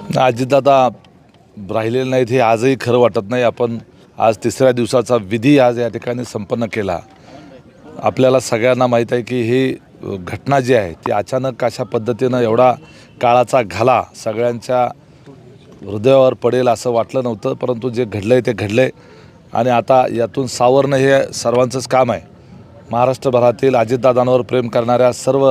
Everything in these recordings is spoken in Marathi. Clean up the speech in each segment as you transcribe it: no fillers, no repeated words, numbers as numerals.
अजितदादा राहिलेले नाहीत हे आजही खरं वाटत नाही। आपण आज तिसऱ्या दिवसाचा विधी आज या ठिकाणी संपन्न केला। आपल्याला सगळ्यांना माहीत आहे की ही घटना जी आहे ती अचानक अशा पद्धतीनं एवढा काळाचा घाला सगळ्यांच्या हृदयावर पडेल असं वाटलं नव्हतं, परंतु जे घडलंय ते घडलंय आणि आता यातून सावरणं हे सर्वांचंच काम आहे। महाराष्ट्रभरातील अजितदादांवर प्रेम करणाऱ्या सर्व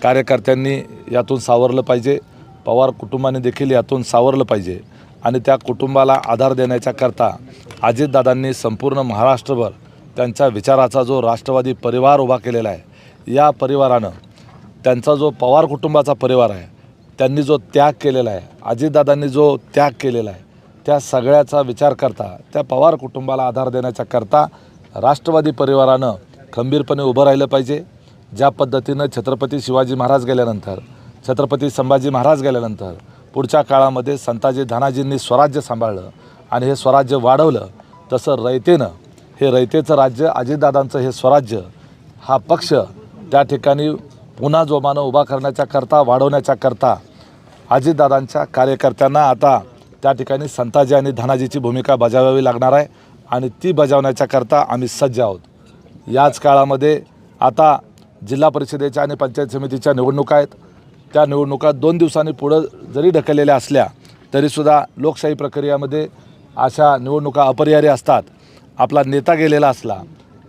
कार्यकर्त्यांनी यातून सावरलं पाहिजे। पवार कुटुंबाने देखील यातून सावरलं पाहिजे आणि त्या कुटुंबाला आधार देण्याच्या करता अजितदादांनी संपूर्ण महाराष्ट्रभर त्यांच्या विचाराचा जो राष्ट्रवादी परिवार उभा केलेला आहे, या परिवारानं त्यांचा जो पवार कुटुंबाचा परिवार आहे त्यांनी जो त्याग केलेला आहे, अजितदादांनी जो त्याग केलेला आहे, त्या सगळ्याचा विचार करता त्या पवार कुटुंबाला आधार देण्याच्या करता राष्ट्रवादी परिवारानं खंबीरपणे उभं राहिलं पाहिजे। ज्या पद्धतीनं छत्रपती शिवाजी महाराज गेल्यानंतर, छत्रपती संभाजी महाराज गेल्यानंतर पुढच्या काळामध्ये संताजी धनाजींनी स्वराज्य सांभाळलं आणि हे स्वराज्य वाढवलं, तसं रयतेनं हे रयतेचं राज्य, अजितदादांचं हे स्वराज्य हा पक्ष त्या ठिकाणी पुन्हा जोमानं उभा करण्याच्या करता, वाढवण्याच्या करता अजितदादांच्या कार्यकर्त्यांना आता त्या ठिकाणी संताजी आणि धनाजीची भूमिका बजावावी लागणार आहे आणि ती बजावण्याच्या करता आम्ही सज्ज आहोत। याच काळामध्ये आता जिल्हा परिषदेच्या आणि पंचायत समितीच्या निवडणुका आहेत। त्या निवडणुका 2 दिवसांनी पुढं जरी ढकललेल्या असल्या तरीसुद्धा लोकशाही प्रक्रियेमध्ये अशा निवडणुका अपरिहार्य असतात। आपला नेता गेलेला असला,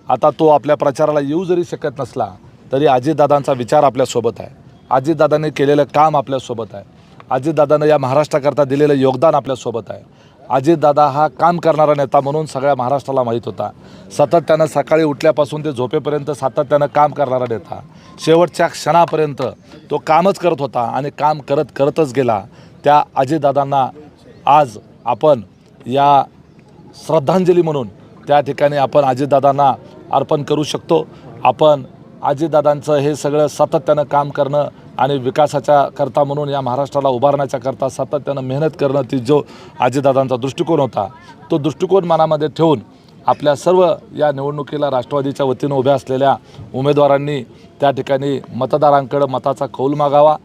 आता तो आपल्या प्रचाराला येऊ जरी शकत नसला तरी अजितदादांचा विचार आपल्यासोबत आहे, अजितदादांनी केलेलं काम आपल्यासोबत आहे, अजितदादांनी या महाराष्ट्राकरता दिलेलं योगदान आपल्यासोबत आहे। अजितदादा हा काम करणारा नेता म्हणून सगळ्या महाराष्ट्राला माहीत होता। सातत्यानं सकाळी उठल्यापासून ते झोपेपर्यंत सातत्यानं काम करणारा नेता, शेवटच्या क्षणापर्यंत तो कामच करत होता आणि काम करतच गेला। त्या अजितदादांना आज आपण या श्रद्धांजली म्हणून त्या ठिकाणी आपण अजितदादांना अर्पण करू शकतो। आपण अजितदादांचं हे सगळं सातत्यानं काम करणं आणि विकासाच्या करता म्हणून या महाराष्ट्राला उभारण्याच्या करता सातत्यानं मेहनत करणं, ती जो अजितदादांचा दृष्टिकोन होता, तो दृष्टिकोन मनामध्ये ठेवून आपल्या सर्व या निवडणुकीला राष्ट्रवादीच्या वतीनं उभ्या असलेल्या उमेदवारांनी त्या ठिकाणी मतदारांकडे मताचा कौल मागावा।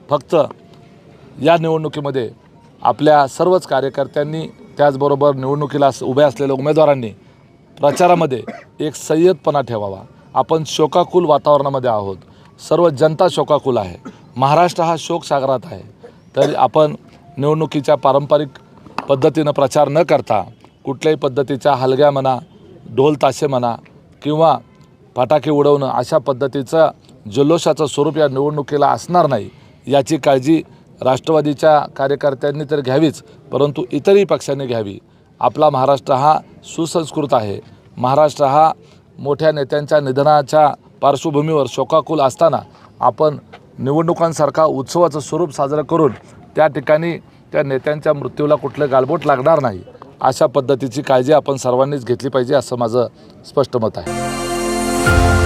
फक्त या निवडणुकीमध्ये आपल्या सर्वच कार्यकर्त्यांनी, त्याचबरोबर निवडणुकीला उभ्या असलेल्या उमेदवारांनी प्रचारामध्ये एक संयतपणा ठेवावा। आपण शोकाकुल वातावरणामध्ये आहोत, सर्व जनता शोकाकुल आहे, महाराष्ट्र हा शोकसागरात आहे, तरी आपण निवडणुकीच्या पारंपरिक पद्धतीनं प्रचार न करता कुठल्याही पद्धतीच्या हलग्या म्हणा, ढोल ताशे म्हणा किंवा फटाके उडवणं अशा पद्धतीचं जल्लोषाचं स्वरूप या निवडणुकीला असणार नाही, याची काळजी राष्ट्रवादीच्या कार्यकर्त्यांनी तर घ्यावीच, परंतु इतरही पक्षांनी घ्यावी। आपला महाराष्ट्र हा सुसंस्कृत आहे। महाराष्ट्र हा मोठ्या नेत्यांच्या निधनाच्या पार्श्वभूमीवर शोकाकुल असताना आपण निवडणुकांसारखा उत्सवाचं स्वरूप साजरं करून त्या ठिकाणी त्या नेत्यांच्या मृत्यूला कुठलं गालबोट लागणार नाही, अशा पद्धतीची काळजी आपण सर्वांनीच घेतली पाहिजे, असं माझं स्पष्ट मत आहे।